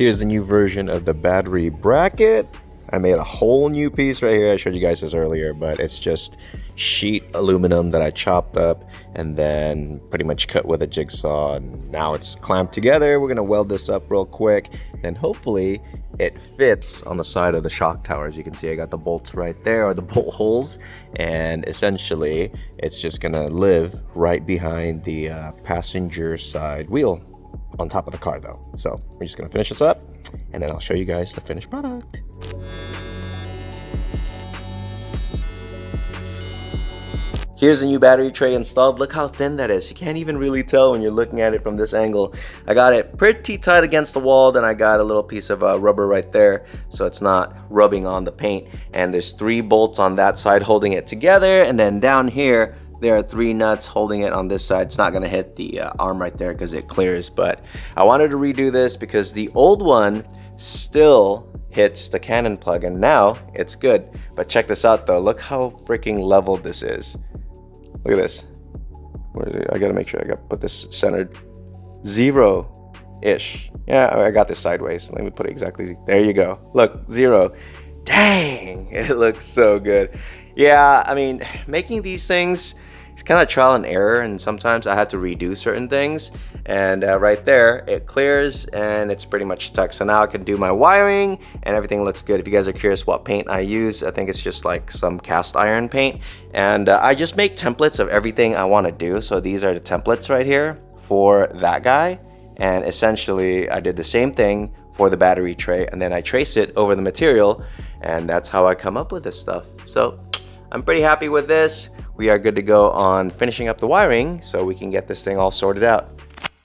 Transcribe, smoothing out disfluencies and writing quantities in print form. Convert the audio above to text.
Here's the new version of the battery bracket. I made a whole new piece right here. I showed you guys this earlier, but it's just sheet aluminum that I chopped up and then pretty much cut with a jigsaw, and now it's clamped together. We're gonna weld this up real quick, and hopefully it fits on the side of the shock tower. As you can see, I got the bolts right there, or the bolt holes, and essentially it's just gonna live right behind the passenger side wheel on top of the car though. So we're just gonna finish this up and then I'll show you guys the finished product. Here's a new battery tray installed. Look how thin that is. You can't even really tell when you're looking at it from this angle. I got it pretty tight against the wall, then I got a little piece of rubber right there so it's not rubbing on the paint. And there's 3 bolts on that side holding it together, and then down here there are 3 nuts holding it on this side. It's not gonna hit the arm right there because it clears, but I wanted to redo this because the old one still hits the Canon plug and now it's good. But check this out though, look how freaking level this is. Look at this. Where is it? I gotta make sure I got put this centered. 0-ish. Yeah, I got this sideways. Let me put it exactly. There you go. Look, 0. Dang, it looks so good. Yeah, I mean, making these things, it's kind of trial and error, and sometimes I had to redo certain things. And right there, it clears and it's pretty much stuck. So now I can do my wiring and everything looks good. If you guys are curious what paint I use, I think it's just like some cast iron paint. And I just make templates of everything I want to do. So these are the templates right here for that guy. And essentially, I did the same thing for the battery tray, and then I trace it over the material, and that's how I come up with this stuff. So I'm pretty happy with this. We are good to go on finishing up the wiring so we can get this thing all sorted out.